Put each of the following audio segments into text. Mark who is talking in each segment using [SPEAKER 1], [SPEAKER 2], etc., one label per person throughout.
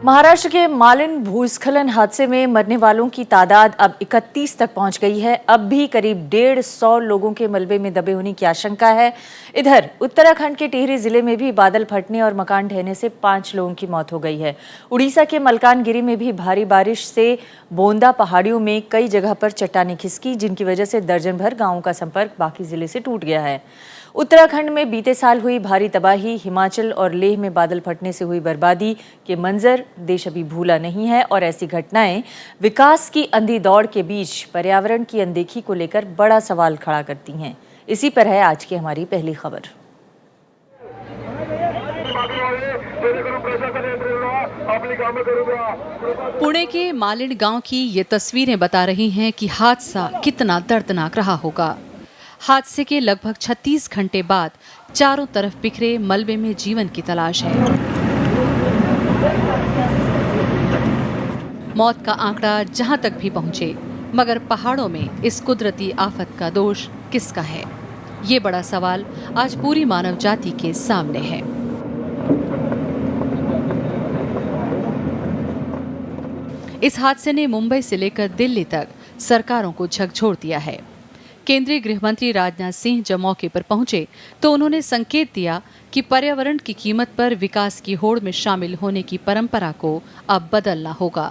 [SPEAKER 1] महाराष्ट्र के मालिन भूस्खलन हादसे में मरने वालों की तादाद अब 31 तक पहुंच गई है। अब भी करीब 150 लोगों के मलबे में दबे होने की आशंका है। इधर उत्तराखंड के टिहरी जिले में भी बादल फटने और मकान ढहने से 5 लोगों की मौत हो गई है। उड़ीसा के मलकानगिरी में भी भारी बारिश से बोंदा पहाड़ियों में कई जगह पर चट्टानें खिसकी, जिनकी वजह से दर्जन भर गांवों का संपर्क बाकी जिले से टूट गया है। उत्तराखंड में बीते साल हुई भारी तबाही, हिमाचल और लेह में बादल फटने से हुई बर्बादी के मंजर देश अभी भूला नहीं है और ऐसी घटनाएं विकास की अंधी दौड़ के बीच पर्यावरण की अनदेखी को लेकर बड़ा सवाल खड़ा करती हैं। इसी पर है आज की हमारी पहली खबर।
[SPEAKER 2] पुणे के मालिन गांव की ये तस्वीरें बता रही हैं कि हादसा कितना दर्दनाक रहा होगा। हादसे के लगभग 36 घंटे बाद चारों तरफ बिखरे मलबे में जीवन की तलाश है। मौत का आंकड़ा जहां तक भी पहुंचे, मगर पहाड़ों में इस कुदरती आफत का दोष किसका है? ये बड़ा सवाल आज पूरी मानव जाति के सामने है। इस हादसे ने मुंबई से लेकर दिल्ली तक सरकारों को झकझोर दिया है। केंद्रीय गृह मंत्री राजनाथ सिंह जब मौके पर पहुंचे तो उन्होंने संकेत दिया कि पर्यावरण की कीमत पर विकास की होड़ में शामिल होने की परंपरा को अब बदलना होगा।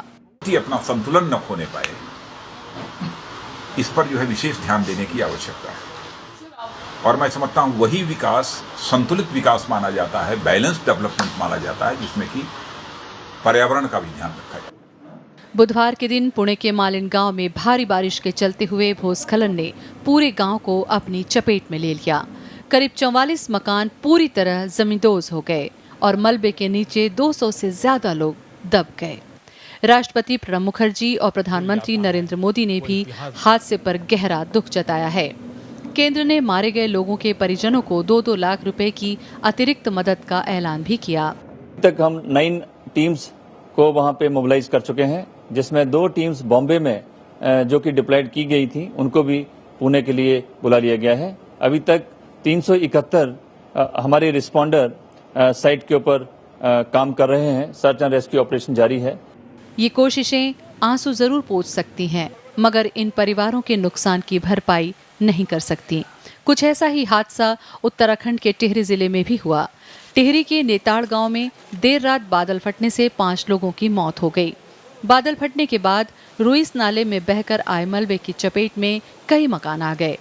[SPEAKER 3] अपना संतुलन न खोने पाए, इस पर जो है विशेष ध्यान देने की आवश्यकता है। और मैं समझता हूं वही विकास संतुलित विकास माना जाता है, बैलेंस्ड डेवलपमेंट माना जाता है, जिसमें कि पर्यावरण का भी ध्यान रखा जाए।
[SPEAKER 2] बुधवार के दिन पुणे के मालिन गांव में भारी बारिश के चलते हुए भूस्खलन ने पूरे गांव को अपनी चपेट में ले लिया। करीब 44 मकान पूरी तरह जमींदोज हो गए और मलबे के नीचे 200 से ज्यादा लोग दब गए। राष्ट्रपति प्रणब मुखर्जी और प्रधानमंत्री नरेंद्र मोदी ने भी हादसे पर गहरा दुख जताया है। केंद्र ने मारे गए लोगों के परिजनों को 2-2 लाख रुपए की अतिरिक्त मदद का ऐलान भी किया।
[SPEAKER 4] तक हम 9 टीम्स को वहां पे मोबिलाइज कर चुके हैं, जिसमें 2 टीम्स बॉम्बे में जो कि डिप्लॉयड की गई थी, उनको भी पुणे के लिए बुला लिया गया है। अभी तक 371 हमारे रिस्पॉन्डर साइट के ऊपर काम कर रहे हैं। सर्च एंड रेस्क्यू ऑपरेशन जारी है।
[SPEAKER 2] ये कोशिशें आंसू जरूर पोंछ सकती हैं, मगर इन परिवारों के नुकसान की भरपाई नहीं कर सकती। कुछ ऐसा ही हादसा उत्तराखंड के टिहरी जिले में भी हुआ। टिहरी के नेताड़ गांव में देर रात बादल फटने से 5 लोगों की मौत हो गई। बादल फटने के बाद रुइस नाले में बहकर आए मलबे की चपेट में कई मकान आ गए।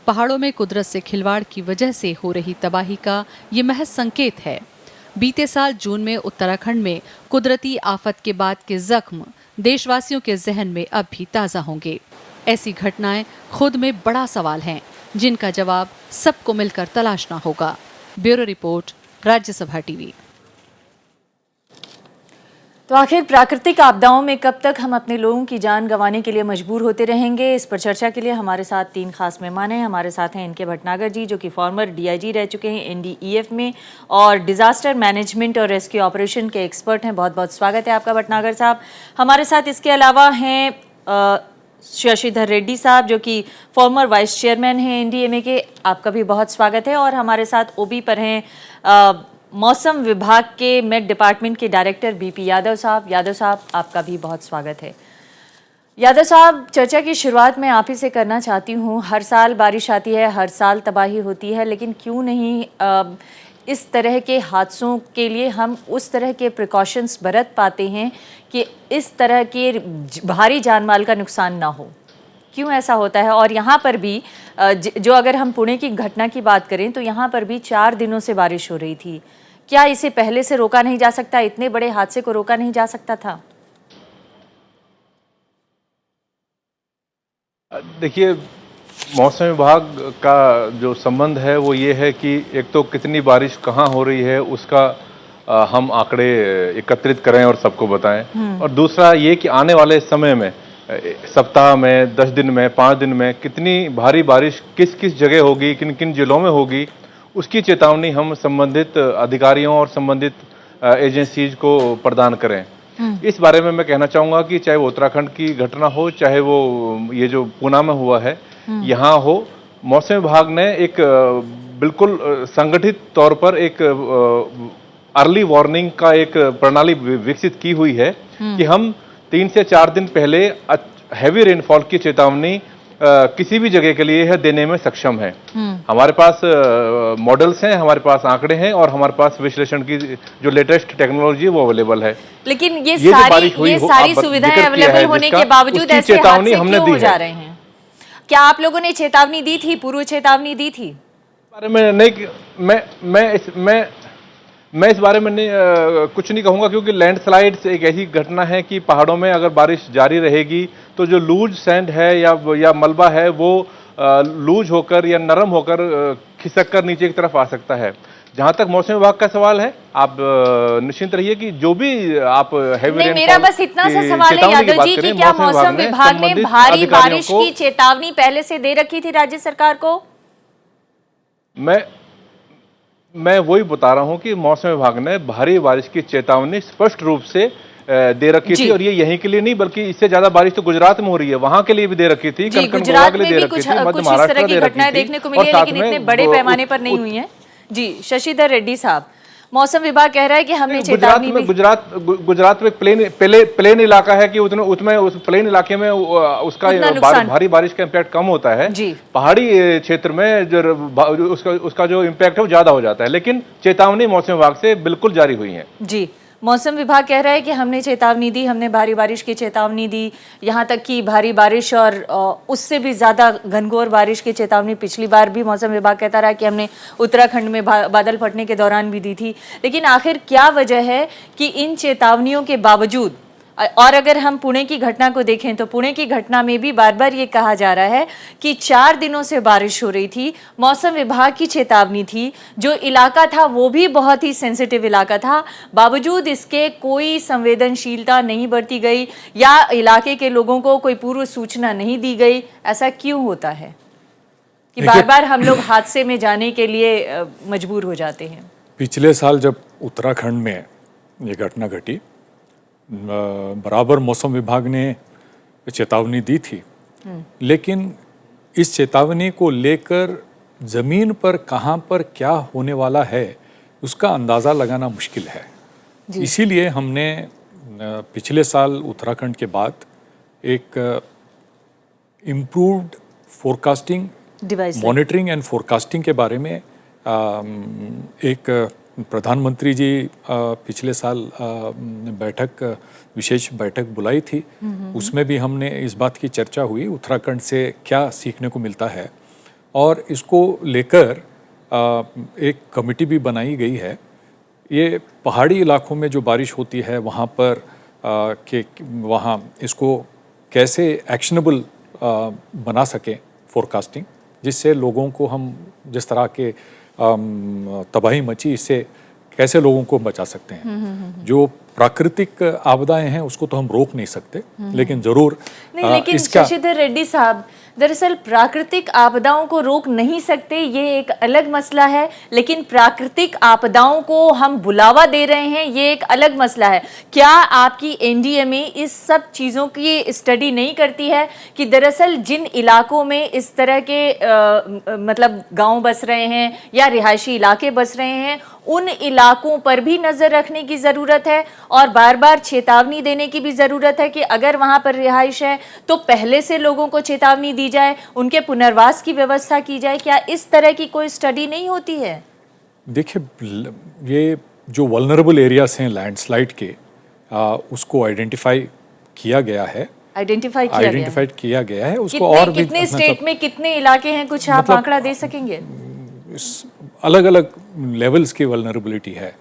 [SPEAKER 2] पहाड़ों में कुदरत से खिलवाड़ की वजह से हो रही तबाही का ये महज संकेत है। बीते साल जून में उत्तराखंड में कुदरती आफत के बाद के जख्म देशवासियों के जहन में अब भी ताज़ा होंगे। ऐसी घटनाएं खुद में बड़ा सवाल हैं, जिनका जवाब सबको मिलकर तलाशना होगा। Bureau report, Rajya Sabha TV.
[SPEAKER 1] तो आखिर प्राकृतिक आपदाओं में कब तक हम अपने लोगों की जान गंवाने के लिए मजबूर होते रहेंगे? इस पर चर्चा के लिए हमारे साथ 3 खास मेहमान हैं। हमारे साथ हैं इनके भटनागर जी, जो कि फॉर्मर DIG रह चुके हैं NDEF में और डिजास्टर मैनेजमेंट और रेस्क्यू ऑपरेशन के एक्सपर्ट हैं। बहुत बहुत स्वागत है आपका भटनागर साहब। हमारे साथ इसके अलावा हैं शशिधर रेड्डी साहब, जो कि फॉर्मर वाइस चेयरमैन हैं NDMA के। आपका भी बहुत स्वागत है। और हमारे साथ OB पर हैं मौसम विभाग के मेट डिपार्टमेंट के डायरेक्टर BP यादव साहब। यादव साहब, आपका भी बहुत स्वागत है। यादव साहब, चर्चा की शुरुआत मैं आप ही से करना चाहती हूँ। हर साल बारिश आती है, हर साल तबाही होती है, लेकिन क्यों नहीं इस तरह के हादसों के लिए हम उस तरह के प्रिकॉशंस बरत पाते हैं कि इस तरह के भारी जानमाल का नुकसान ना हो? क्यों ऐसा होता है? और यहाँ पर भी जो अगर हम पुणे की घटना की बात करें तो यहाँ पर भी 4 दिनों से बारिश हो रही थी। क्या इसे पहले से रोका नहीं जा सकता? इतने बड़े हादसे को रोका नहीं जा सकता था?
[SPEAKER 5] देखिए, मौसम विभाग का जो संबंध है वो ये है कि एक तो कितनी बारिश कहाँ हो रही है उसका हम आंकड़े एकत्रित करें और सबको बताएं, और दूसरा ये कि आने वाले समय में सप्ताह में, 10 दिन में, 5 दिन में कितनी भारी बारिश किस किस जगह होगी, किन किन जिलों में होगी, उसकी चेतावनी हम संबंधित अधिकारियों और संबंधित एजेंसीज को प्रदान करें। इस बारे में मैं कहना चाहूंगा कि चाहे वो उत्तराखंड की घटना हो, चाहे वो ये जो पूना में हुआ है यहाँ हो, मौसम विभाग ने एक बिल्कुल संगठित तौर पर एक अर्ली वार्निंग का एक प्रणाली विकसित की हुई है कि हम 3 से 4 दिन पहले हैवी रेनफॉल की चेतावनी किसी भी जगह के लिए है देने में सक्षम है। हमारे पास मॉडल्स हैं, हमारे पास आंकड़े हैं और हमारे पास विश्लेषण की जो लेटेस्ट टेक्नोलॉजी है वो अवेलेबल है।
[SPEAKER 1] लेकिन ये
[SPEAKER 5] जो बारिश हुई
[SPEAKER 1] सारी
[SPEAKER 5] हो, आप
[SPEAKER 1] सुविधाएं
[SPEAKER 5] जिक्र किया
[SPEAKER 1] अवेलेबल
[SPEAKER 5] है
[SPEAKER 1] होने
[SPEAKER 5] जिसका,
[SPEAKER 1] के बावजूद
[SPEAKER 5] उसकी
[SPEAKER 1] ऐसे
[SPEAKER 5] चेतावनी
[SPEAKER 1] हादसे
[SPEAKER 5] हमने
[SPEAKER 1] क्यों
[SPEAKER 5] दी
[SPEAKER 1] हो जा
[SPEAKER 5] है।
[SPEAKER 1] रहे हैं? क्या आप लोगों ने चेतावनी दी थी, पूर्व चेतावनी दी थी?
[SPEAKER 5] बारे में नहीं, मैं इस बारे में नहीं कुछ नहीं कहूंगा, क्योंकि लैंडस्लाइड्स एक ऐसी घटना है कि पहाड़ों में अगर बारिश जारी रहेगी तो जो लूज सैंड है या मलबा है वो लूज होकर या नरम होकर खिसक कर नीचे की तरफ आ सकता है। जहां तक मौसम विभाग का सवाल है, आप निश्चिंत रहिए कि जो भी आप हैवी
[SPEAKER 1] नहीं, मेरा बस इतना सा सवाल है यादव जी कि क्या मौसम विभाग ने भारी बारिश की चेतावनी पहले से दे रखी थी राज्य सरकार को?
[SPEAKER 5] मैं वही बता रहा हूं कि मौसम विभाग ने भारी बारिश की चेतावनी स्पष्ट रूप से दे रखी थी, और ये यहीं के लिए नहीं बल्कि इससे ज्यादा बारिश तो गुजरात में हो रही है, वहां के लिए भी दे रखी थी,
[SPEAKER 1] गुजरात में भी कुछ इस तरह की घटनाएं देखने को मिली है, लेकिन इतने बड़े पैमाने पर नहीं हुई है। जी, शशिधर रेड्डी साहब, मौसम विभाग कह रहा है कि हमने चेतावनी भी...
[SPEAKER 5] गुजरात में प्लेन इलाका है कि उसमें उस प्लेन इलाके में उसका भारी बारिश का इम्पैक्ट कम होता है। पहाड़ी क्षेत्र में जो उसका जो इम्पैक्ट है वो ज्यादा हो जाता है, लेकिन चेतावनी मौसम विभाग से बिल्कुल जारी हुई है।
[SPEAKER 1] जी, मौसम विभाग कह रहा है कि हमने चेतावनी दी, हमने भारी बारिश की चेतावनी दी, यहाँ तक कि भारी बारिश और उससे भी ज़्यादा घनघोर बारिश की चेतावनी पिछली बार भी मौसम विभाग कहता रहा कि हमने उत्तराखंड में बादल फटने के दौरान भी दी थी। लेकिन आखिर क्या वजह है कि इन चेतावनियों के बावजूद, और अगर हम पुणे की घटना को देखें तो पुणे की घटना में भी बार बार ये कहा जा रहा है कि 4 दिनों से बारिश हो रही थी, मौसम विभाग की चेतावनी थी, जो इलाका था वो भी बहुत ही सेंसिटिव इलाका था, बावजूद इसके कोई संवेदनशीलता नहीं बरती गई या इलाके के लोगों को कोई पूर्व सूचना नहीं दी गई। ऐसा क्यों होता है कि बार बार हम लोग हादसे में जाने के लिए मजबूर हो जाते हैं?
[SPEAKER 6] पिछले साल जब उत्तराखंड में ये घटना घटी, बराबर मौसम विभाग ने चेतावनी दी थी, लेकिन इस चेतावनी को लेकर ज़मीन पर कहाँ पर क्या होने वाला है उसका अंदाज़ा लगाना मुश्किल है। इसीलिए हमने पिछले साल उत्तराखंड के बाद एक improved forecasting, monitoring and forecasting के बारे में एक प्रधानमंत्री जी पिछले साल विशेष बैठक बुलाई थी। उसमें भी हमने इस बात की चर्चा हुई उत्तराखंड से क्या सीखने को मिलता है, और इसको लेकर एक कमेटी भी बनाई गई है। ये पहाड़ी इलाकों में जो बारिश होती है वहाँ पर वहाँ इसको कैसे एक्शनेबल बना सकें फोरकास्टिंग, जिससे लोगों को हम जिस तरह के तबाही मची इससे कैसे लोगों को बचा सकते हैं। जो प्राकृतिक आपदाएं हैं उसको तो हम रोक नहीं सकते, लेकिन जरूर
[SPEAKER 1] लेकिन शशिधर रेड्डी साहब, दरअसल प्राकृतिक आपदाओं को रोक नहीं सकते ये एक अलग मसला है, लेकिन प्राकृतिक आपदाओं को हम बुलावा दे रहे हैं ये एक अलग मसला है। क्या आपकी एनडीएमए इस सब चीज़ों की स्टडी नहीं करती है कि दरअसल जिन इलाकों में इस तरह के मतलब गांव बस रहे हैं या रिहायशी इलाके बस रहे हैं, उन इलाकों पर भी नज़र रखने की ज़रूरत है और बार बार चेतावनी देने की भी ज़रूरत है कि अगर वहाँ पर रिहाइश है तो पहले से लोगों को चेतावनी दी जाए, उनके पुनर्वास की व्यवस्था की जाए। क्या इस तरह की कोई स्टडी नहीं होती है?
[SPEAKER 6] देखिए, ये जो वल्नरेबल एरियाज हैं लैंडस्लाइड के, उसको आइडेंटिफाई किया गया है, आइडेंटिफाइड किया गया है उसको। और
[SPEAKER 1] कितने स्टेट में कितने इलाके हैं, कुछ आप आंकड़ा दे सकेंगे?
[SPEAKER 6] अलग अलग लेवल्स की वल्नरेबिलिटी है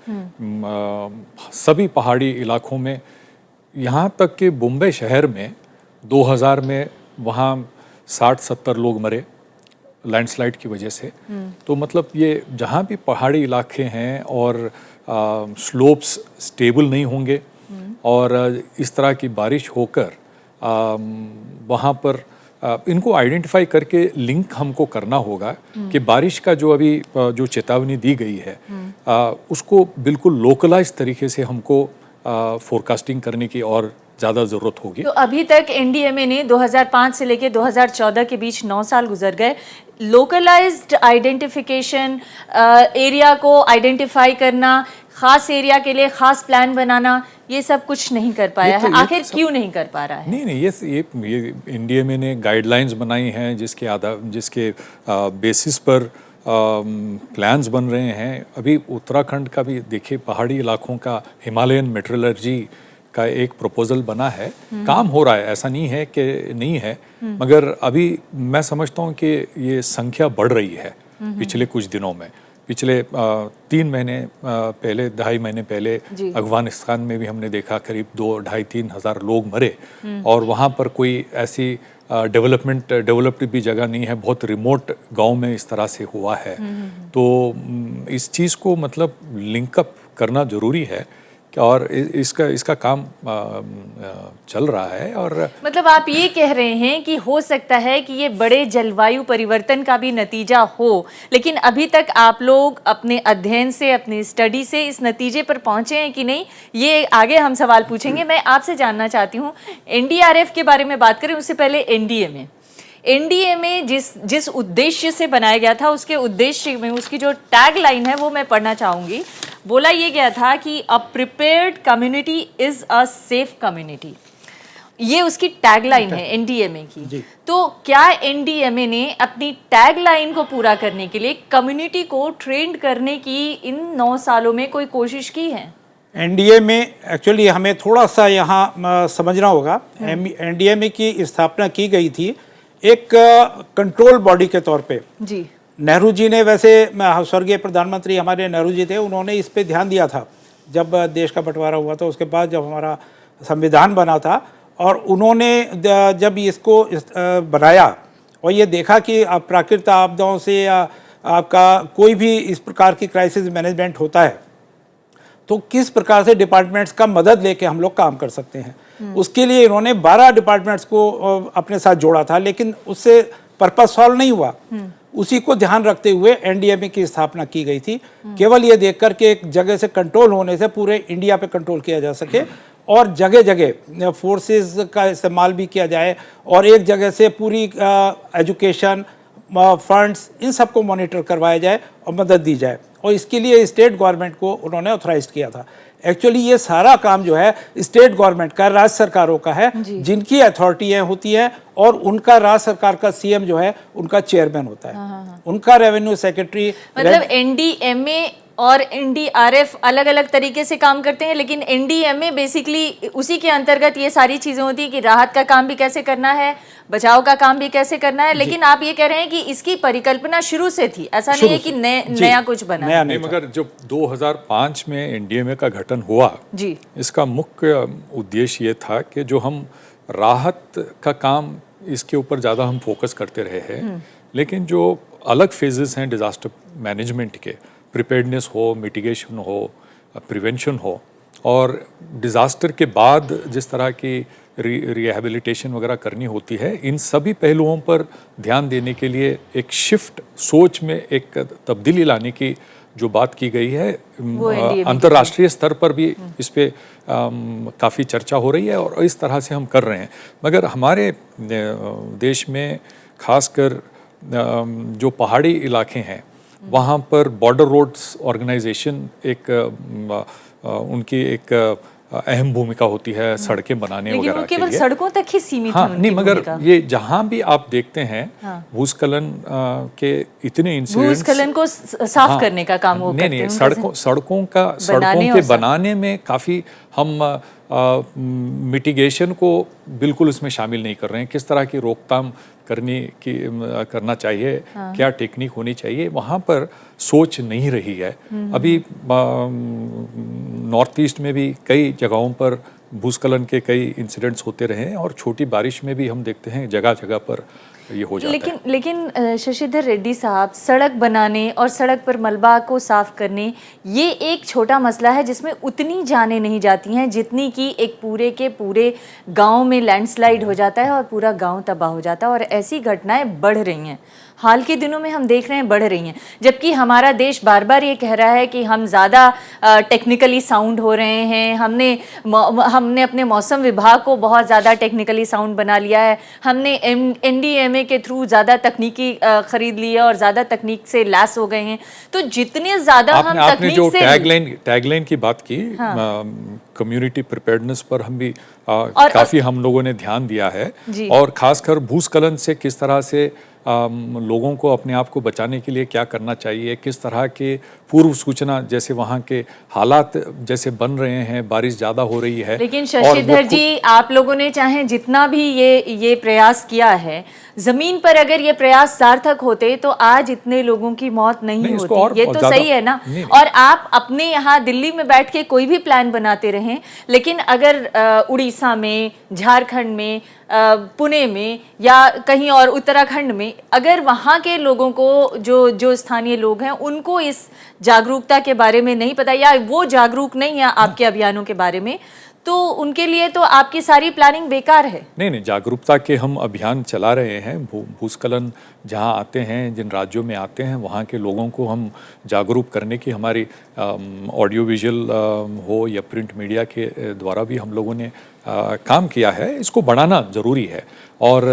[SPEAKER 6] सभी पहाड़ी इलाकों में। यहाँ तक कि मुंबई शहर में 2000 में वहाँ 60-70 लोग मरे लैंडस्लाइड की वजह से। तो मतलब ये जहाँ भी पहाड़ी इलाके हैं और स्लोप्स स्टेबल नहीं होंगे और इस तरह की बारिश होकर वहाँ पर इनको आइडेंटिफाई करके लिंक हमको करना होगा कि बारिश का जो अभी जो चेतावनी दी गई है उसको बिल्कुल लोकलाइज तरीके से हमको फोरकास्टिंग करने की और ज़्यादा ज़रूरत होगी।
[SPEAKER 1] तो अभी तक एनडीएमए ने 2005 से लेकर 2014 के बीच 9 साल गुजर गए। लोकलाइज्ड आइडेंटिफिकेशन, एरिया को आइडेंटिफाई करना, खास एरिया के लिए खास प्लान बनाना, ये सब कुछ नहीं कर पाया
[SPEAKER 6] ये तो-
[SPEAKER 1] है।
[SPEAKER 6] ये
[SPEAKER 1] आखिर
[SPEAKER 6] सब-
[SPEAKER 1] क्यों नहीं कर पा रहा है?
[SPEAKER 6] नहीं, ये एनडीएमए ने गाइडलाइंस बनाई हैं जिसके बेसिस पर प्लान्स बन रहे हैं। अभी उत्तराखंड का भी देखिए, पहाड़ी इलाकों का हिमालयन मेट्रोलॉजी का एक प्रपोजल बना है, काम हो रहा है, ऐसा नहीं है कि नहीं है, मगर अभी मैं समझता हूँ कि ये संख्या बढ़ रही है पिछले कुछ दिनों में। पिछले 3 महीने पहले, 2.5 महीने पहले अफगानिस्तान में भी हमने देखा करीब 2-2.5-3 हज़ार लोग मरे, और वहाँ पर कोई ऐसी डेवलप्ड भी जगह नहीं है, बहुत रिमोट गांव में इस तरह से हुआ है। तो इस चीज़ को मतलब लिंकअप करना ज़रूरी है, और इसका काम चल रहा है। और
[SPEAKER 1] मतलब आप ये कह रहे हैं कि हो सकता है कि ये बड़े जलवायु परिवर्तन का भी नतीजा हो, लेकिन अभी तक आप लोग अपने अध्ययन से, अपनी स्टडी से इस नतीजे पर पहुंचे हैं कि नहीं, ये आगे हम सवाल पूछेंगे। मैं आपसे जानना चाहती हूँ, एनडीआरएफ के बारे में बात करें उससे पहले एनडीएमए जिस उद्देश्य से बनाया गया था, उसके उद्देश्य में उसकी जो टैग लाइन है वो मैं पढ़ना चाहूँगी। बोला ये गया था कि a prepared community is a safe community. ये उसकी टैगलाइन है एनडीएमए की। तो क्या एनडीएमए ने अपनी टैगलाइन को पूरा करने के लिए कम्युनिटी को ट्रेंड करने की इन 9 सालों में कोई कोशिश की है?
[SPEAKER 7] एनडीएमए एक्चुअली हमें थोड़ा सा यहाँ समझना होगा। एनडीएमए की स्थापना की गई थी एक कंट्रोल बॉडी के तौर पे।
[SPEAKER 1] जी,
[SPEAKER 7] नेहरू जी ने, वैसे स्वर्गीय प्रधानमंत्री हमारे नेहरू जी थे, उन्होंने इस पे ध्यान दिया था जब देश का बंटवारा हुआ था, उसके बाद जब हमारा संविधान बना था, और उन्होंने जब इसको बनाया और ये देखा कि प्राकृतिक आपदाओं से या आपका कोई भी इस प्रकार की क्राइसिस मैनेजमेंट होता है तो किस प्रकार से डिपार्टमेंट्स का मदद लेके हम लोग काम कर सकते हैं, उसके लिए इन्होंने 12 डिपार्टमेंट्स को अपने साथ जोड़ा था, लेकिन उससे पर्पस सॉल्व नहीं हुआ। उसी को ध्यान रखते हुए एनडीएमए की स्थापना की गई थी, केवल ये देखकर के एक जगह से कंट्रोल होने से पूरे इंडिया पे कंट्रोल किया जा सके, और जगह जगह फोर्सेस का इस्तेमाल भी किया जाए, और एक जगह से पूरी एजुकेशन, फंड्स, इन सबको मॉनिटर करवाया जाए और मदद दी जाए, और इसके लिए स्टेट गवर्नमेंट को उन्होंने ऑथराइज किया था। एक्चुअली ये सारा काम जो है स्टेट गवर्नमेंट का, राज्य सरकारों का है, जिनकी अथॉरिटियाँ होती हैं, और उनका राज्य सरकार का सीएम जो है उनका चेयरमैन होता है। उनका रेवेन्यू सेक्रेटरी,
[SPEAKER 1] मतलब एनडीएमए और एनडीआरएफ अलग अलग तरीके से काम करते हैं, लेकिन एनडीएमए बेसिकली उसी के अंतर्गत ये सारी चीजें होती है कि राहत का काम भी कैसे करना है, बचाव का काम भी कैसे करना है। लेकिन आप ये कह रहे हैं कि इसकी परिकल्पना शुरू से थी, ऐसा नहीं है कि नया कुछ बना है।
[SPEAKER 6] नहीं, मगर जब 2005 में एनडीएमए का गठन हुआ
[SPEAKER 1] जी,
[SPEAKER 6] इसका मुख्य उद्देश्य ये था कि जो हम राहत का काम, इसके ऊपर ज़्यादा हम फोकस करते रहे हैं, लेकिन जो अलग फेजेस हैं डिज़ास्टर मैनेजमेंट के, प्रिपेयर्डनेस हो, मिटिगेशन हो, प्रिवेंशन हो, और डिज़ास्टर के बाद जिस तरह की रिहैबिलिटेशन वगैरह करनी होती है, इन सभी पहलुओं पर ध्यान देने के लिए एक शिफ्ट, सोच में एक तब्दीली लाने की जो बात की गई है, अंतर्राष्ट्रीय स्तर पर भी इस पे काफ़ी चर्चा हो रही है, और इस तरह से हम कर रहे हैं। मगर हमारे देश में खासकर जो पहाड़ी इलाके हैं, वहाँ पर बॉर्डर रोड्स ऑर्गेनाइजेशन उनकी एक अहम भूमिका होती है सड़कें बनाने वगैरह के लिए।
[SPEAKER 1] लेकिन वो केवल सड़कों तक ही सीमित है उनकी
[SPEAKER 6] नहीं, मगर
[SPEAKER 1] भूमिका।
[SPEAKER 6] ये जहाँ भी आप देखते हैं भूस्खलन के इतने इंसिडेंट्स,
[SPEAKER 1] भूस्खलन को साफ करने का काम वो करते हैं।
[SPEAKER 6] सड़कों के बनाने में काफ़ी हम मिटिगेशन को बिल्कुल इसमें शामिल नहीं कर रहे हैं। किस तरह की रोकथाम करना चाहिए, क्या टेक्निक होनी चाहिए, वहाँ पर सोच नहीं रही है। अभी नॉर्थ ईस्ट में भी कई जगहों पर भूस्खलन के कई इंसिडेंट्स होते रहे हैं, और छोटी बारिश में भी हम देखते हैं जगह जगह पर ये हो जाता है।
[SPEAKER 1] लेकिन शशिधर रेड्डी साहब, सड़क बनाने और सड़क पर मलबा को साफ करने, ये एक छोटा मसला है जिसमें उतनी जानें नहीं जाती हैं जितनी कि एक पूरे के पूरे गांव में लैंडस्लाइड हो जाता है और पूरा गांव तबाह हो जाता है, और ऐसी घटनाएं बढ़ रही हैं। हाल के दिनों में हम देख रहे हैं बढ़ रही हैं, जबकि हमारा देश बार बार ये कह रहा है कि हम ज़्यादा टेक्निकली साउंड हो रहे हैं, हमने अपने मौसम विभाग को बहुत ज़्यादा टेक्निकली साउंड बना लिया है, हमने NDMA के थ्रू ज़्यादा तकनीकी खरीद ली है और ज़्यादा तकनीक से लैस हो गए हैं। तो जितने ज़्यादा हम
[SPEAKER 6] आपने जो
[SPEAKER 1] तकनीक से
[SPEAKER 6] टैगलाइन की बात की, कम्युनिटी प्रिपेयर्डनेस पर हम भी काफ़ी हम लोगों ने ध्यान दिया है, और खासकर भूस्खलन से किस तरह से लोगों को अपने आप को बचाने के लिए क्या करना चाहिए, किस तरह के पूर्व सूचना, जैसे वहाँ के हालात जैसे बन रहे हैं, बारिश ज़्यादा हो रही है।
[SPEAKER 1] लेकिन शशिधर जी, आप लोगों ने चाहे जितना भी ये प्रयास किया है, जमीन पर अगर ये प्रयास सार्थक होते तो आज इतने लोगों की मौत नहीं होती। ये तो सही है ना। और आप अपने यहाँ दिल्ली में बैठ के कोई भी प्लान बनाते रहें, लेकिन अगर उड़ीसा में, झारखंड में, पुणे में या कहीं और उत्तराखंड में, अगर वहाँ के लोगों को, जो स्थानीय लोग हैं, उनको इस जागरूकता के बारे में नहीं पता या वो जागरूक नहीं है आपके अभियानों के बारे में, तो उनके लिए तो आपकी सारी प्लानिंग बेकार है।
[SPEAKER 6] नहीं, जागरूकता के हम अभियान चला रहे हैं। भूस्खलन जहां आते हैं, जिन राज्यों में आते हैं, वहां के लोगों को हम जागरूक करने की हमारी ऑडियो विजुअल हो या प्रिंट मीडिया के द्वारा भी हम लोगों ने काम किया है। इसको बढ़ाना ज़रूरी है। और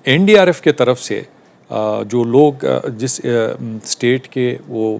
[SPEAKER 6] NDRF के तरफ से जो लोग जिस स्टेट के वो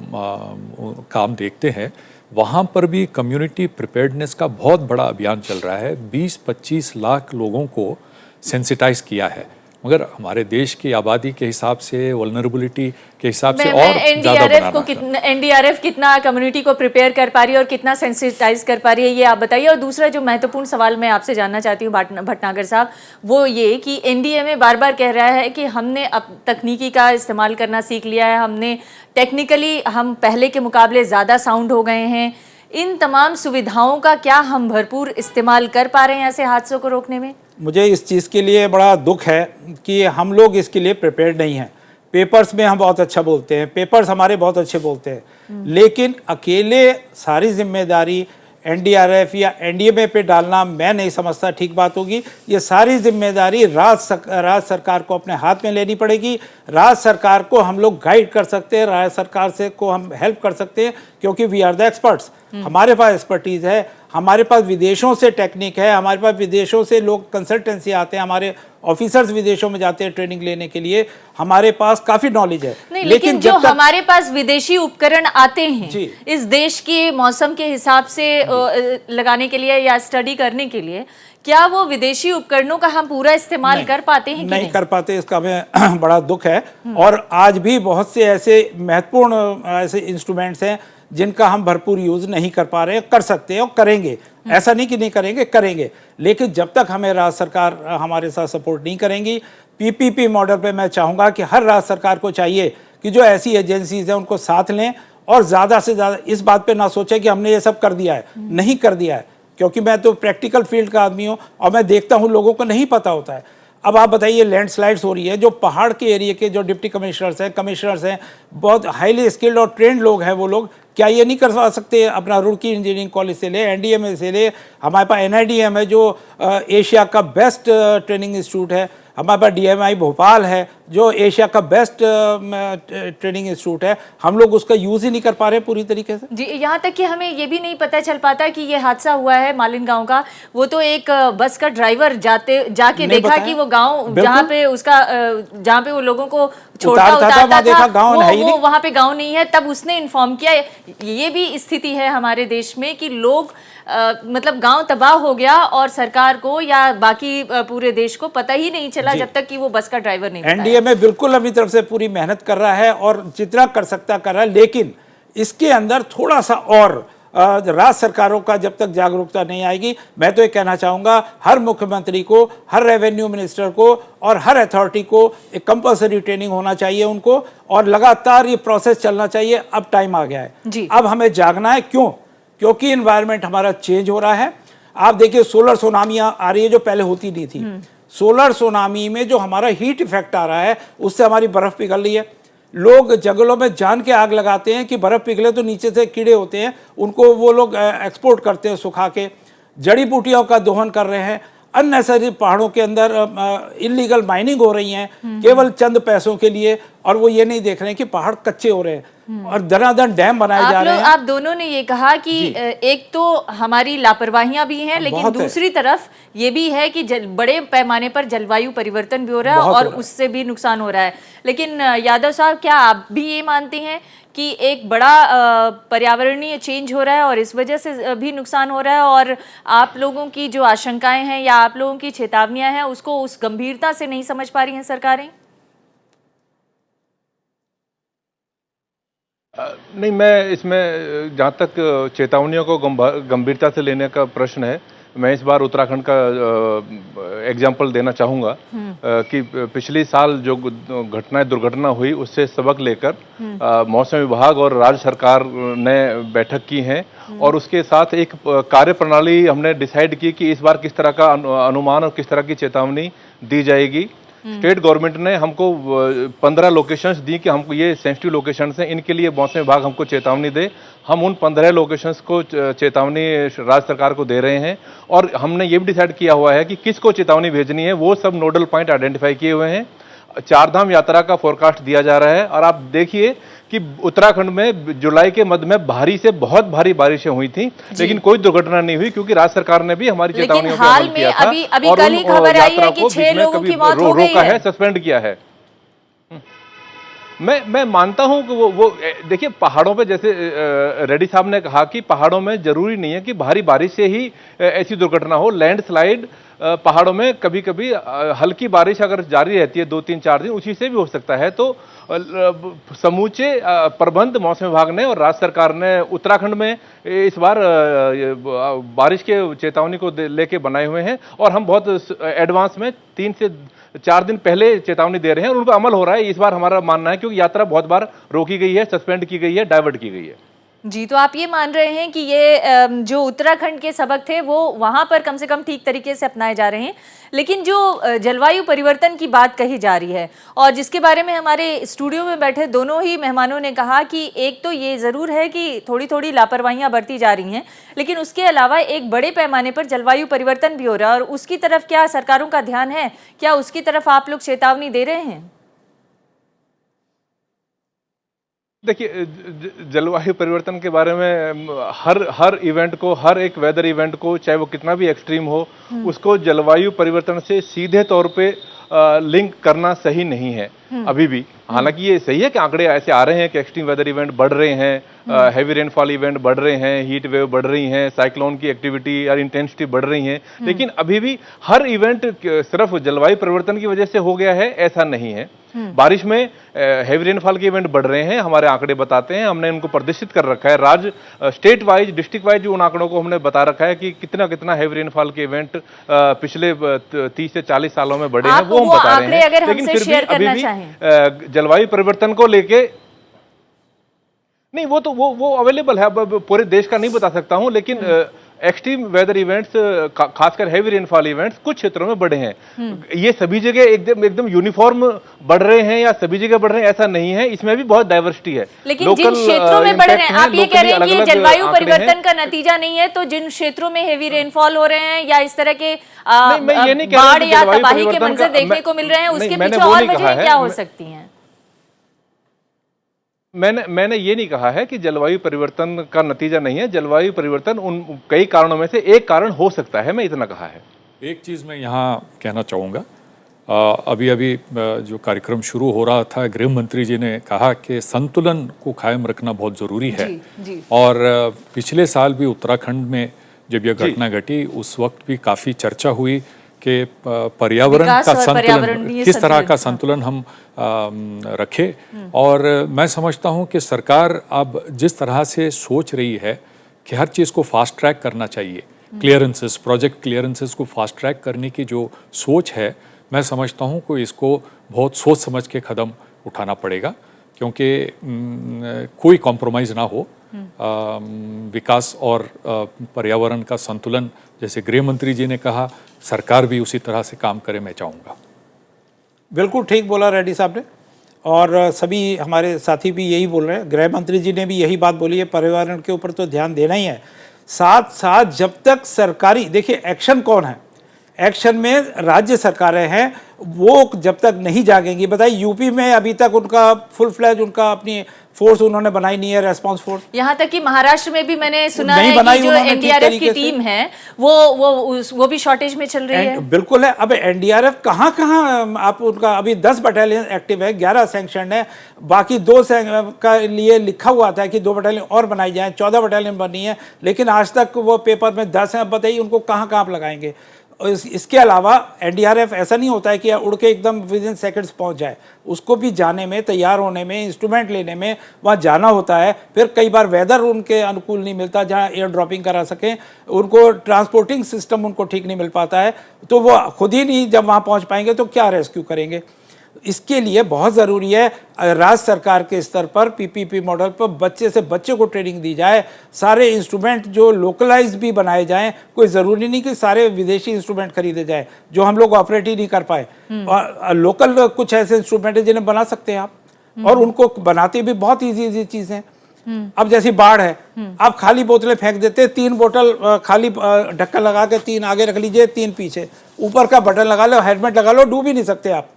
[SPEAKER 6] काम देखते हैं, वहाँ पर भी कम्युनिटी प्रिपेयर्डनेस का बहुत बड़ा अभियान चल रहा है। 20-25 लाख लोगों को सेंसिटाइज किया है, मगर हमारे देश की आबादी के हिसाब से, वल्नरेबिलिटी के हिसाब से और ज़्यादा बनाना।
[SPEAKER 1] NDRF कितना कम्युनिटी को प्रिपेयर कर पा रही है और कितना सेंसिटाइज कर पा रही है, ये आप बताइए। और दूसरा जो महत्वपूर्ण सवाल मैं आपसे जानना चाहती हूँ भटनागर साहब, वो ये कि NDMA बार बार कह रहा है कि हमने अब तकनीकी का इस्तेमाल करना सीख लिया है, हमने टेक्निकली हम पहले के मुकाबले ज़्यादा साउंड हो गए हैं। इन तमाम सुविधाओं का क्या हम भरपूर इस्तेमाल कर पा रहे हैं ऐसे हादसों को रोकने में?
[SPEAKER 7] मुझे इस चीज़ के लिए बड़ा दुख है कि हम लोग इसके लिए प्रिपेयर्ड नहीं हैं। पेपर्स में हम बहुत अच्छा बोलते हैं, पेपर्स हमारे बहुत अच्छे बोलते हैं, लेकिन अकेले सारी जिम्मेदारी NDRF या NDMA पे डालना मैं नहीं समझता ठीक बात होगी। ये सारी जिम्मेदारी राज्य सरकार को अपने हाथ में लेनी पड़ेगी। राज्य सरकार को हम लोग गाइड कर सकते हैं, राज्य सरकार से को हम हेल्प कर सकते हैं, क्योंकि वी आर द एक्सपर्ट्स। हमारे पास एक्सपर्टीज़ है, हमारे पास विदेशों से टेक्निक है, हमारे पास विदेशों से लोग कंसल्टेंसी आते हैं, हमारे ऑफिसर्स विदेशों में जाते हैं ट्रेनिंग लेने के लिए, हमारे पास काफ़ी नॉलेज है।
[SPEAKER 1] नहीं, लेकिन जो हमारे पास विदेशी उपकरण आते हैं इस देश के मौसम के हिसाब से लगाने के लिए या स्टडी करने के लिए, क्या वो विदेशी उपकरणों का हम पूरा इस्तेमाल कर पाते हैं कि नहीं
[SPEAKER 7] कर पाते? इसका हमें बड़ा दुख है। और आज भी बहुत से ऐसे महत्वपूर्ण ऐसे इंस्ट्रूमेंट्स हैं जिनका हम भरपूर यूज नहीं कर पा रहे हैं। कर सकते हैं और करेंगे, ऐसा नहीं कि नहीं करेंगे, करेंगे। लेकिन जब तक हमें राज्य सरकार हमारे साथ सपोर्ट नहीं करेंगी, PPP मॉडल पे मैं चाहूँगा कि हर राज्य सरकार को चाहिए कि जो ऐसी एजेंसीज हैं उनको साथ लें और ज़्यादा से ज़्यादा इस बात पे ना सोचें कि हमने ये सब कर दिया है। नहीं कर दिया है, क्योंकि मैं तो प्रैक्टिकल फील्ड का आदमी हूँ और मैं देखता हूँ लोगों को नहीं पता होता है। अब आप बताइए, लैंडस्लाइड्स हो रही है, जो पहाड़ के एरिया के जो डिप्टी कमिश्नर्स हैं, बहुत हाईली स्किल्ड और ट्रेंड लोग हैं, वो लोग क्या ये नहीं करवा सकते? अपना रुड़की इंजीनियरिंग कॉलेज से ले, NDMA से ले, हमारे पास NIDM है जो एशिया का बेस्ट ट्रेनिंग इंस्टीट्यूट है, हमारे पास DMI भोपाल है जो एशिया का बेस्ट ट्रेनिंग इंस्टीट्यूट है। हम लोग उसका यूज़ ही नहीं कर पा रहे पूरी तरीके से।
[SPEAKER 1] जी, यहाँ तक कि हमें ये भी नहीं पता चल पाता कि ये हादसा हुआ है मालिन गांव का। वो तो एक बस का ड्राइवर जाके देखा कि वो गांव जहाँ पे वो लोगों को उतारता था वो वहाँ पे गांव नहीं है, तब उसने इन्फॉर्म किया। ये भी स्थिति है हमारे देश में कि लोग मतलब गांव तबाह हो गया और सरकार को या बाकी पूरे देश को पता ही नहीं चला जब तक कि वो बस का ड्राइवर नहीं बताया।
[SPEAKER 7] NDMA बिल्कुल अपनी तरफ से पूरी मेहनत कर रहा है और जितना कर सकता कर रहा है, लेकिन इसके अंदर थोड़ा सा और राज्य सरकारों का जब तक जागरूकता नहीं आएगी, मैं तो ये कहना चाहूँगा हर मुख्यमंत्री को, हर रेवेन्यू मिनिस्टर को और हर अथॉरिटी को एक कंपल्सरी ट्रेनिंग होना चाहिए उनको, और लगातार ये प्रोसेस चलना चाहिए। अब टाइम आ गया है, अब हमें जागना है। क्यों? क्योंकि इन्वायरमेंट हमारा चेंज हो रहा है। आप देखिए, सोलर सुनामियाँ आ रही है जो पहले होती नहीं थी। सोलर सुनामी में जो हमारा हीट इफेक्ट आ रहा है, उससे हमारी बर्फ़ पिघल रही है। लोग जंगलों में जान के आग लगाते हैं कि बर्फ़ पिघले तो नीचे से कीड़े होते हैं, उनको वो लोग एक्सपोर्ट करते हैं सुखा के। जड़ी बूटियों का दोहन कर रहे हैं। अननेसेसरी पहाड़ों के अंदर इलीगल माइनिंग हो रही है केवल चंद पैसों के लिए, और वो ये नहीं देख रहे हैं कि पहाड़ कच्चे हो रहे हैं और दनादन डैम बनाए जा रहे हैं।
[SPEAKER 1] आप दोनों ने ये कहा कि एक तो हमारी लापरवाहियां भी हैं, लेकिन दूसरी तरफ ये भी है कि बड़े पैमाने पर जलवायु परिवर्तन भी हो रहा है और उससे भी नुकसान हो रहा है। लेकिन यादव साहब, क्या आप भी ये मानते हैं कि एक बड़ा पर्यावरणीय चेंज हो रहा है और इस वजह से भी नुकसान हो रहा है, और आप लोगों की जो आशंकाएं हैं या आप लोगों की चेतावनियां हैं उसको उस गंभीरता से नहीं समझ पा रही हैं सरकारें?
[SPEAKER 5] नहीं, मैं इसमें जहाँ तक चेतावनियों को गंभीरता से लेने का प्रश्न है, मैं इस बार उत्तराखंड का एग्जाम्पल देना चाहूँगा कि पिछले साल जो दुर्घटना हुई उससे सबक लेकर मौसम विभाग और राज्य सरकार ने बैठक की है और उसके साथ एक कार्य प्रणाली हमने डिसाइड की कि इस बार किस तरह का अनुमान और किस तरह की चेतावनी दी जाएगी। स्टेट गवर्नमेंट ने हमको 15 लोकेशंस दी कि हमको ये सेंसिटिव लोकेशंस हैं, इनके लिए मौसम विभाग हमको चेतावनी दे। हम उन 15 लोकेशंस को चेतावनी राज्य सरकार को दे रहे हैं और हमने ये भी डिसाइड किया हुआ है कि किसको चेतावनी भेजनी है, वो सब नोडल पॉइंट आइडेंटिफाई किए हुए हैं। 4 धाम यात्रा का फोरकास्ट दिया जा रहा है और आप देखिए कि उत्तराखंड में जुलाई के मध्य में भारी से बहुत भारी बारिशें हुई थी, लेकिन कोई दुर्घटना नहीं हुई क्योंकि राज्य सरकार ने भी हमारी चेतावनियों पर अमल किया था।
[SPEAKER 1] अभी कल ही खबर आई है कि 6 लोगों की मौत हो गई
[SPEAKER 5] रोका है, सस्पेंड किया है। मैं मानता हूं कि वो देखिए, पहाड़ों पे जैसे रेड्डी साहब ने कहा कि पहाड़ों में जरूरी नहीं है कि भारी बारिश से ही ऐसी दुर्घटना हो। लैंडस्लाइड पहाड़ों में कभी कभी हल्की बारिश अगर जारी रहती है 2-3-4 दिन, उसी से भी हो सकता है। तो समूचे प्रबंध मौसम विभाग ने और राज्य सरकार ने उत्तराखंड में इस बार बारिश के चेतावनी को लेके बनाए हुए हैं और हम बहुत एडवांस में 3 से 4 दिन पहले चेतावनी दे रहे हैं और उन पर अमल हो रहा है। इस बार हमारा मानना है क्योंकि यात्रा बहुत बार रोकी गई है, सस्पेंड की गई है, डाइवर्ट की गई है।
[SPEAKER 1] जी, तो आप ये मान रहे हैं कि ये जो उत्तराखंड के सबक थे वो वहां पर कम से कम ठीक तरीके से अपनाए जा रहे हैं, लेकिन जो जलवायु परिवर्तन की बात कही जा रही है और जिसके बारे में हमारे स्टूडियो में बैठे दोनों ही मेहमानों ने कहा कि एक तो ये ज़रूर है कि थोड़ी थोड़ी लापरवाहियां बरती जा रही हैं, लेकिन उसके अलावा एक बड़े पैमाने पर जलवायु परिवर्तन भी हो रहा है और उसकी तरफ क्या सरकारों का ध्यान है? क्या उसकी तरफ आप लोग चेतावनी दे रहे हैं?
[SPEAKER 5] देखिए, जलवायु परिवर्तन के बारे में हर इवेंट को, हर एक वेदर इवेंट को, चाहे वो कितना भी एक्सट्रीम हो, उसको जलवायु परिवर्तन से सीधे तौर पे लिंक करना सही नहीं है अभी भी। हालांकि ये सही है कि आंकड़े ऐसे आ रहे हैं कि एक्सट्रीम वेदर इवेंट बढ़ रहे हैं, हैवी रेनफॉल इवेंट बढ़ रहे हैं, हीट वेव बढ़ रही हैं, साइक्लोन की एक्टिविटी और इंटेंसिटी बढ़ रही है, लेकिन अभी भी हर इवेंट सिर्फ जलवायु परिवर्तन की वजह से हो गया है ऐसा नहीं है। बारिश में हैवी रेनफॉल के इवेंट बढ़ रहे हैं, हमारे आंकड़े बताते हैं, हमने उनको प्रदर्शित कर रखा है। राज्य स्टेट वाइज, डिस्ट्रिक्ट वाइज उन आंकड़ों को हमने बता रखा है कि कितना कितना हैवी रेनफॉल के इवेंट पिछले 30 से 40 सालों में बढ़े हैं, वो हम बता रहे हैं। लेकिन फिर भी अभी भी जलवायु परिवर्तन को लेके नहीं, वो अवेलेबल है, पूरे देश का नहीं बता सकता हूं, लेकिन एक्सट्रीम वेदर इवेंट्स, खासकर हैवी रेनफॉल इवेंट्स कुछ क्षेत्रों में बढ़े हैं। ये सभी जगह एकदम यूनिफॉर्म बढ़ रहे हैं या सभी जगह बढ़ रहे हैं ऐसा नहीं है, इसमें भी बहुत डाइवर्सिटी है।
[SPEAKER 1] लेकिन जिन क्षेत्रों में बढ़ रहे हैं, आप ये कह रहे हैं कि ये जलवायु परिवर्तन का नतीजा नहीं है, तो जिन क्षेत्रों में हैवी रेनफॉल हो रहे हैं या इस तरह के बाढ़ या तबाही के मंजर देखने को मिल रहे हैं, उसके पीछे और वजह क्या हो सकती हैं?
[SPEAKER 5] मैंने ये नहीं कहा है कि जलवायु परिवर्तन का नतीजा नहीं है। जलवायु परिवर्तन उन कई कारणों में से एक कारण हो सकता है, मैं इतना कहा है।
[SPEAKER 6] एक चीज़ मैं यहाँ कहना चाहूँगा, अभी जो कार्यक्रम शुरू हो रहा था, गृह मंत्री जी ने कहा कि संतुलन को कायम रखना बहुत ज़रूरी है। जी। और पिछले साल भी उत्तराखंड में जब यह घटना घटी उस वक्त भी काफ़ी चर्चा हुई कि पर्यावरण का संतुलन, किस तरह का संतुलन हम रखें। और मैं समझता हूं कि सरकार अब जिस तरह से सोच रही है कि हर चीज़ को फास्ट ट्रैक करना चाहिए, क्लियरेंसेस, प्रोजेक्ट क्लियरेंसेस को फास्ट ट्रैक करने की जो सोच है, मैं समझता हूं कि इसको बहुत सोच समझ के कदम उठाना पड़ेगा, क्योंकि कोई कॉम्प्रोमाइज़ ना हो। विकास और पर्यावरण का संतुलन, जैसे गृह मंत्री जी ने कहा, सरकार भी उसी तरह से काम करे, मैं चाहूँगा।
[SPEAKER 7] बिल्कुल ठीक बोला रेड्डी साहब ने, और सभी हमारे साथी भी यही बोल रहे हैं। गृह मंत्री जी ने भी यही बात बोली है, पर्यावरण के ऊपर तो ध्यान देना ही है। साथ साथ जब तक सरकारी, देखिए एक्शन कौन है, एक्शन में राज्य सरकारें हैं, वो जब तक नहीं जागेंगी। बताइए, यूपी में अभी तक उनका फुल फ्लैज उनका अपनी फोर्स उन्होंने बनाई नहीं है, रेस्पॉन्स फोर्स।
[SPEAKER 1] यहाँ तक कि महाराष्ट्र में भी मैंने सुना
[SPEAKER 7] नहीं
[SPEAKER 1] है
[SPEAKER 7] बनाई
[SPEAKER 1] कि जो
[SPEAKER 7] उन्होंने ठीक
[SPEAKER 1] एनडीआरएफ की
[SPEAKER 7] तरीके से।
[SPEAKER 1] टीम है वो भी शॉर्टेज में चल रही है।
[SPEAKER 7] बिल्कुल है। अब एनडीआरएफ कहाँ कहाँ आप उनका अभी 10 बटालियन एक्टिव है, 11 सैंक्शन है, बाकी 2 का लिए लिखा हुआ था कि 2 बटालियन और बनाई जाए, 14 बटालियन बनी है, लेकिन आज तक वो पेपर में 10 हैं। अब बताइए उनको कहाँ कहाँ आप लगाएंगे। इसके अलावा एनडीआरएफ ऐसा नहीं होता है कि उड़ के एकदम विद इन सेकेंड्स पहुंच जाए, उसको भी जाने में, तैयार होने में, इंस्ट्रूमेंट लेने में वहाँ जाना होता है। फिर कई बार वेदर उनके अनुकूल नहीं मिलता जहाँ एयर ड्रॉपिंग करा सकें, उनको ट्रांसपोर्टिंग सिस्टम उनको ठीक नहीं मिल पाता है, तो वो खुद ही नहीं जब वहाँ पहुँच पाएंगे तो क्या रेस्क्यू करेंगे। इसके लिए बहुत ज़रूरी है राज्य सरकार के स्तर पर पीपीपी मॉडल पर बच्चे से बच्चे को ट्रेनिंग दी जाए, सारे इंस्ट्रूमेंट जो लोकलाइज भी बनाए जाएं। कोई ज़रूरी नहीं कि सारे विदेशी इंस्ट्रूमेंट खरीदे जाए जो हम लोग ऑपरेट ही नहीं कर पाए, और लोकल कुछ ऐसे इंस्ट्रूमेंट हैं जिन्हें बना सकते हैं आप, और उनको बनाते भी बहुत ईजी चीज़ें। अब जैसी बाढ़ है, आप खाली बोतलें फेंक देते, 3 बोतल खाली ढक्कन लगा के 3 आगे रख लीजिए, 3 पीछे, ऊपर का बटन लगा लो, हेलमेट लगा लो, डूब ही नहीं सकते आप।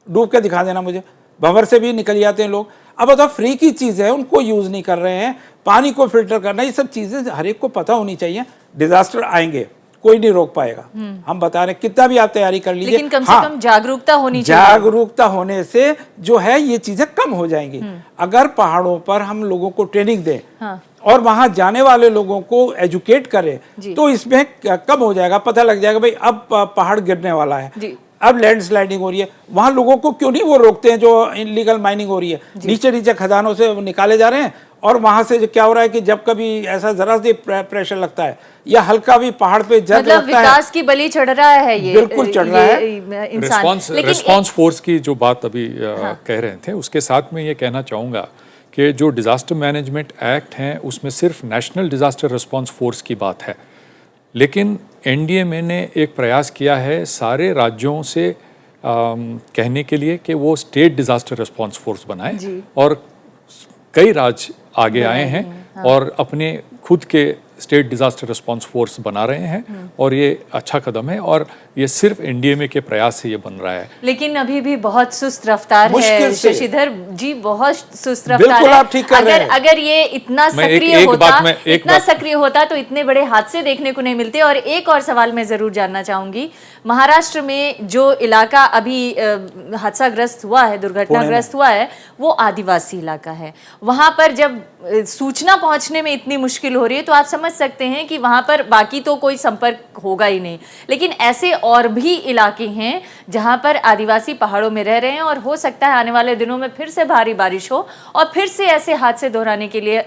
[SPEAKER 7] डूब के दिखा देना मुझे। भंवर से भी निकल जाते हैं लोग। अब बताओ, फ्री की चीज़ है, उनको यूज़ नहीं कर रहे हैं। पानी को फिल्टर करना, ये सब चीज़ें हर एक को पता होनी चाहिए। डिजास्टर आएंगे, कोई नहीं रोक पाएगा। हम बता रहे हैं, कितना भी आप तैयारी कर लीजिए,
[SPEAKER 1] लेकिन कम से कम जागरूकता होनी चाहिए।
[SPEAKER 7] जागरूकता होने से जो है ये चीज़ें कम हो जाएंगी। अगर पहाड़ों पर हम लोगों को ट्रेनिंग दें, और वहां जाने वाले लोगों को एजुकेट करें, तो इसमें कम हो जाएगा। पता लग जाएगा भाई अब पहाड़ गिरने वाला है, अब लैंडस्लाइडिंग हो रही है। वहां लोगों को क्यों नहीं वो रोकते हैं जो इलीगल माइनिंग हो रही है, नीचे खदानों से वो निकाले जा रहे हैं, और वहां से क्या हो रहा है कि जब कभी ऐसा जरा सी प्रेशर लगता है या हल्का भी पहाड़ पे जग
[SPEAKER 1] मतलब
[SPEAKER 7] लगता है,
[SPEAKER 1] विकास की बलि चढ़ रहा है ये,
[SPEAKER 7] बिल्कुल चढ़ रहा है
[SPEAKER 1] इंसान।
[SPEAKER 6] रिस्पॉन्स फोर्स की जो बात अभी कह रहे थे, उसके साथ में ये कहना चाहूँगा कि जो डिज़ास्टर मैनेजमेंट एक्ट हैं उसमें सिर्फ नेशनल डिज़ास्टर रिस्पॉन्स फोर्स की बात है, लेकिन एनडीएमए ने एक प्रयास किया है सारे राज्यों से कहने के लिए कि वो स्टेट डिज़ास्टर रिस्पॉन्स फोर्स बनाएं, और कई राज्य आगे आए हैं और अपने खुद के स्टेट डिज़ास्टर रिस्पॉन्स फोर्स बना रहे हैं, और ये अच्छा कदम है, और ये सिर्फ एनडीएमए के प्रयास से ये बन रहा है।
[SPEAKER 1] लेकिन अभी भी बहुत सुस्त रफ्तार है शशिधर जी, बहुत सुस्त रफ्तार
[SPEAKER 7] बिल्कुल
[SPEAKER 1] है।
[SPEAKER 7] आप ठीक कर रहे हैं।
[SPEAKER 1] अगर ये इतना सक्रिय होता तो इतने बड़े हादसे देखने को नहीं मिलते। और एक और सवाल मैं जरूर जानना चाहूंगी, महाराष्ट्र में जो इलाका अभी हादसाग्रस्त हुआ है, दुर्घटनाग्रस्त हुआ है, वो आदिवासी इलाका है। वहां पर जब सूचना पहुंचने में इतनी मुश्किल हो रही है, तो आप समझ सकते हैं कि वहां पर बाकी तो कोई संपर्क होगा ही नहीं, लेकिन ऐसे और भी इलाके हैं जहां पर आदिवासी पहाड़ों में रह रहे हैं, और हो सकता है आने वाले दिनों में फिर से भारी बारिश हो और फिर से ऐसे हादसे दोहराने के लिए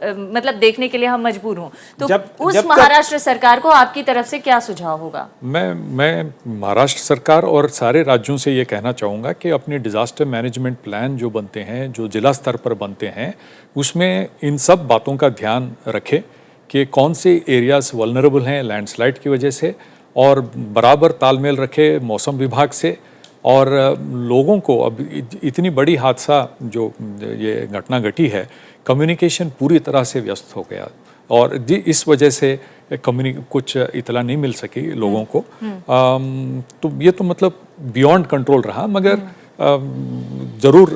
[SPEAKER 1] मतलब देखने के लिए हम मजबूर हों। तो उस महाराष्ट्र सरकार को आपकी तरफ से क्या सुझाव होगा?
[SPEAKER 6] मैं महाराष्ट्र सरकार और सारे राज्यों से ये कहना चाहूँगा कि अपने डिज़ास्टर मैनेजमेंट प्लान जो बनते हैं, जो जिला स्तर पर बनते हैं, उसमें इन सब बातों का ध्यान रखें कि कौन से एरियाज वल्नरेबल हैं लैंडस्लाइड की वजह से, और बराबर तालमेल रखे मौसम विभाग से। और लोगों को अब इतनी बड़ी हादसा जो ये घटना घटी है, कम्युनिकेशन पूरी तरह से व्यस्त हो गया, और इस वजह से कुछ इतला नहीं मिल सकी लोगों को। तो ये तो मतलब बियॉन्ड कंट्रोल रहा, मगर ज़रूर।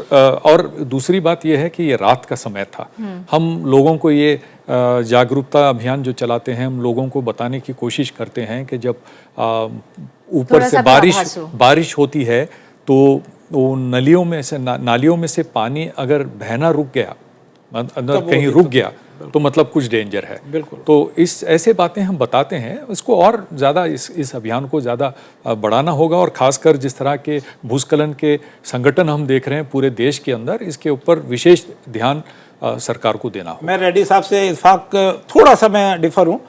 [SPEAKER 6] और दूसरी बात यह है कि ये रात का समय था। हम लोगों को ये जागरूकता अभियान जो चलाते हैं, हम लोगों को बताने की कोशिश करते हैं कि जब ऊपर से बारिश होती है तो वो नालियों में से पानी अगर बहना रुक गया, अंदर कहीं रुक गया, तो मतलब कुछ डेंजर है।
[SPEAKER 7] बिल्कुल।
[SPEAKER 6] तो इस ऐसे बातें हम बताते हैं, इसको और ज़्यादा इस अभियान को ज़्यादा बढ़ाना होगा, और ख़ासकर जिस तरह के भूस्खलन के संगठन हम देख रहे हैं पूरे देश के अंदर, इसके ऊपर विशेष ध्यान सरकार को देना होगा।
[SPEAKER 7] मैं रेड्डी साहब से इत्फाक थोड़ा सा मैं डिफर हूँ,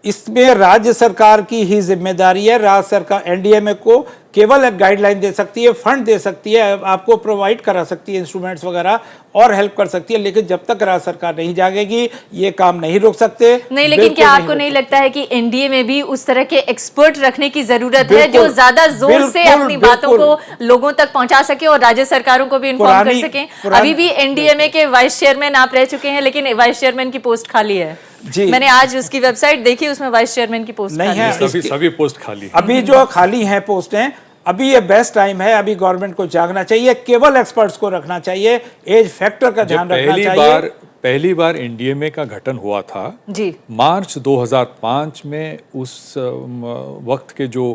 [SPEAKER 7] इसमें राज्य सरकार की ही जिम्मेदारी है, राज्य सरकार एनडीएमए को, कि केवल एक गाइडलाइन दे सकती है, फंड दे सकती है, आपको प्रोवाइड करा सकती है इंस्ट्रूमेंट्स वगैरह और हेल्प कर सकती है, लेकिन जब तक राज्य सरकार नहीं जागेगी ये काम नहीं रोक सकते।
[SPEAKER 1] नहीं, लेकिन क्या आपको नहीं लगता है कि एनडीए में भी उस तरह के एक्सपर्ट रखने की जरूरत है जो ज्यादा जोर से अपनी बातों को लोगों तक पहुंचा सके और राज्य सरकारों को भी इन्फॉर्म कर सकें? अभी भी एनडीएमए के वाइस चेयरमैन आप रह चुके हैं, लेकिन वाइस चेयरमैन की पोस्ट खाली है
[SPEAKER 7] जी।
[SPEAKER 1] मैंने आज उसकी वेबसाइट देखी, उसमें वाइस चेयरमैन की पोस्ट
[SPEAKER 7] नहीं है।
[SPEAKER 6] सभी पोस्ट खाली है।
[SPEAKER 7] अभी जो खाली हैं पोस्टें, अभी ये बेस्ट टाइम है, अभी गवर्नमेंट को जागना चाहिए, केवल एक्सपर्ट्स को रखना चाहिए, एज फैक्टर का ध्यान रखना चाहिए।
[SPEAKER 6] पहली बार एनडीएमए का गठन हुआ था
[SPEAKER 1] जी
[SPEAKER 6] मार्च 2005 में। उस वक्त के जो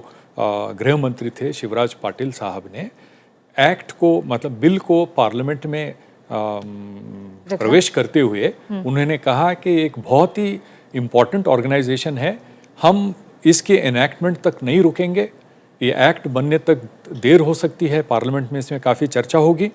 [SPEAKER 6] गृह मंत्री थे शिवराज पाटिल साहब ने एक्ट को, मतलब बिल को पार्लियामेंट में प्रवेश करते हुए उन्होंने कहा कि एक बहुत ही इम्पोर्टेंट ऑर्गेनाइजेशन है, हम इसके एनैक्टमेंट तक नहीं रुकेंगे, ये एक्ट बनने तक देर हो सकती है, पार्लियामेंट में इसमें काफ़ी चर्चा होगी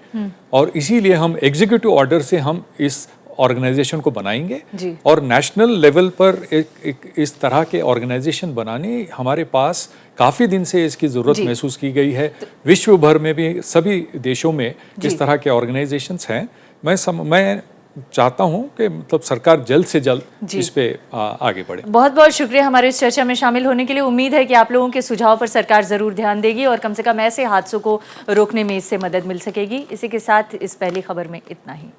[SPEAKER 6] और इसीलिए हम एग्जीक्यूटिव ऑर्डर से हम इस ऑर्गेनाइजेशन को बनाएंगे और नेशनल लेवल पर एक इस तरह के ऑर्गेनाइजेशन बनाने हमारे पास काफ़ी दिन से इसकी ज़रूरत महसूस की गई है। विश्व भर में भी सभी देशों में इस तरह के ऑर्गेनाइजेशंस हैं। मैं चाहता हूं कि मतलब सरकार जल्द से जल्द इस पे आगे बढ़े। बहुत
[SPEAKER 1] बहुत शुक्रिया हमारे इस चर्चा में शामिल होने के लिए। उम्मीद है कि आप लोगों के सुझाव पर सरकार जरूर ध्यान देगी और कम से कम ऐसे हादसों को रोकने में इससे मदद मिल सकेगी। इसी के साथ इस पहली खबर में इतना ही।